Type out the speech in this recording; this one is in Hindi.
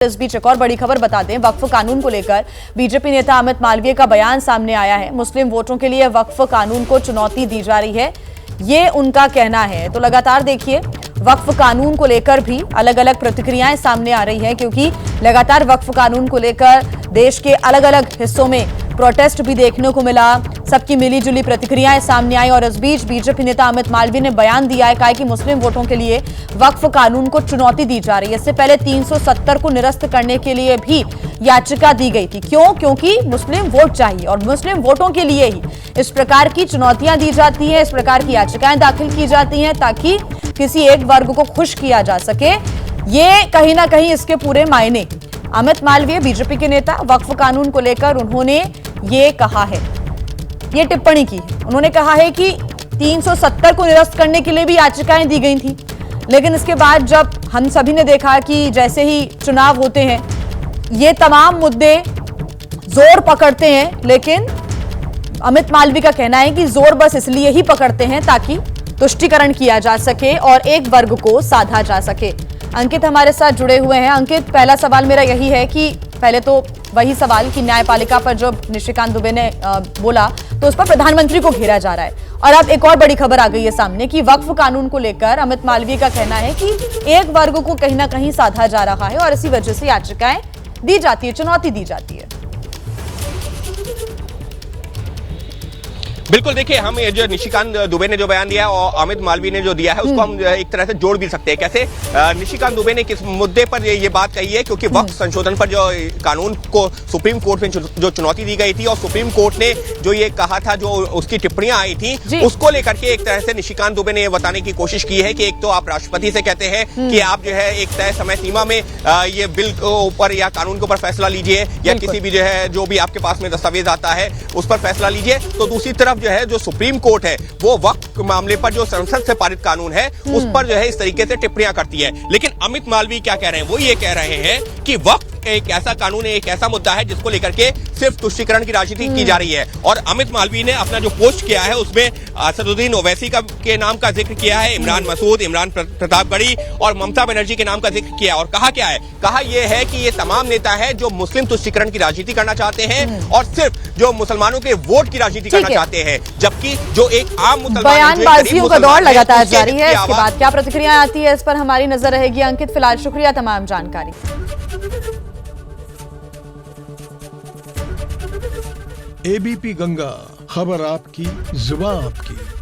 इस बीच एक और बड़ी खबर बता दें, वक्फ कानून को लेकर बीजेपी नेता अमित मालवीय का बयान सामने आया है। मुस्लिम वोटों के लिए वक्फ कानून को चुनौती दी जा रही है, ये उनका कहना है। तो लगातार देखिए, वक्फ कानून को लेकर भी अलग अलग प्रतिक्रियाएं सामने आ रही हैं, क्योंकि लगातार वक्फ कानून को लेकर देश के अलग अलग हिस्सों में प्रोटेस्ट भी देखने को मिला, सबकी मिलीजुली प्रतिक्रियाएं सामने आई। और इस बीच बीजेपी नेता अमित मालवीय ने बयान दिया है, कहा कि मुस्लिम वोटों के लिए वक्फ कानून को चुनौती दी जा रही है। इससे पहले 370 को निरस्त करने के लिए भी याचिका दी गई थी। क्यों? क्योंकि मुस्लिम वोट चाहिए और मुस्लिम वोटों के लिए ही इस प्रकार की चुनौतियां दी जाती हैं, इस प्रकार की याचिकाएं दाखिल की जाती हैं, ताकि किसी एक वर्ग को खुश किया जा सके। ये कहीं ना कहीं इसके पूरे मायने। अमित मालवीय बीजेपी के नेता, वक्फ कानून को लेकर उन्होंने ये कहा है, ये टिप्पणी की है। उन्होंने कहा है कि 370 को निरस्त करने के लिए भी याचिकाएं दी गई थी, लेकिन इसके बाद जब हम सभी ने देखा कि जैसे ही चुनाव होते हैं ये तमाम मुद्दे जोर पकड़ते हैं, लेकिन अमित मालवीय का कहना है कि जोर बस इसलिए ही पकड़ते हैं ताकि तुष्टीकरण किया जा सके और एक वर्ग को साधा जा सके। अंकित हमारे साथ जुड़े हुए हैं। अंकित, पहला सवाल मेरा यही है कि पहले तो वही सवाल कि न्यायपालिका पर जो निशिकांत दुबे ने बोला तो उस पर प्रधानमंत्री को घेरा जा रहा है, और अब एक और बड़ी खबर आ गई है सामने कि वक्फ कानून को लेकर अमित मालवीय का कहना है कि एक वर्ग को कहीं ना कहीं साधा जा रहा है और इसी वजह से याचिकाएं दी जाती है, चुनौती दी जाती है। बिल्कुल, देखिए, हम ये जो निशिकांत दुबे ने जो बयान दिया है और अमित मालवीय ने जो दिया है उसको हम एक तरह से जोड़ भी सकते हैं। कैसे? निशिकांत दुबे ने किस मुद्दे पर ये बात कही है, क्योंकि वक्फ संशोधन पर जो कानून को सुप्रीम कोर्ट में जो चुनौती दी गई थी और सुप्रीम कोर्ट ने जो ये कहा था, जो उसकी टिप्पणियां आई थी, उसको लेकर के एक तरह से निशिकांत दुबे ने ये बताने की कोशिश की है कि एक तो आप राष्ट्रपति से कहते हैं कि आप जो है एक तय समय सीमा में ये बिल के ऊपर या कानून के ऊपर फैसला लीजिए, या किसी भी जो भी आपके पास में दस्तावेज आता है उस पर फैसला लीजिए। तो दूसरी तरफ जो है, जो सुप्रीम कोर्ट है वो वक्फ मामले पर जो संसद से पारित कानून है उस पर जो है इस तरीके से टिप्पणियां करती है। लेकिन अमित मालवीय क्या कह रहे हैं? वो ये कह रहे हैं कि वक्फ एक ऐसा कानून है, एक ऐसा मुद्दा है जिसको लेकर के सिर्फ तुष्टीकरण की राजनीति की जा रही है। और अमित मालवीय ने अपना जो पोस्ट किया है उसमें असदुद्दीन ओवैसी के नाम का जिक्र किया है, इमरान मसूद, इमरान प्रतापगढ़ी और ममता बनर्जी के नाम का जिक्र किया। और कहा क्या है? कहा यह है कि ये तमाम नेता है जो मुस्लिम तुष्टीकरण की राजनीति करना चाहते हैं और सिर्फ जो मुसलमानों के वोट की राजनीति करना चाहते हैं, जबकि जो एक आम मुसलमान बयानबाजियों का दौर लगातार जारी है। इसके बाद क्या प्रतिक्रिया आती है, इस पर हमारी नजर रहेगी। अंकित, फिलहाल शुक्रिया तमाम जानकारी। एबीपी गंगा, खबर आपकी, जुबान आपकी।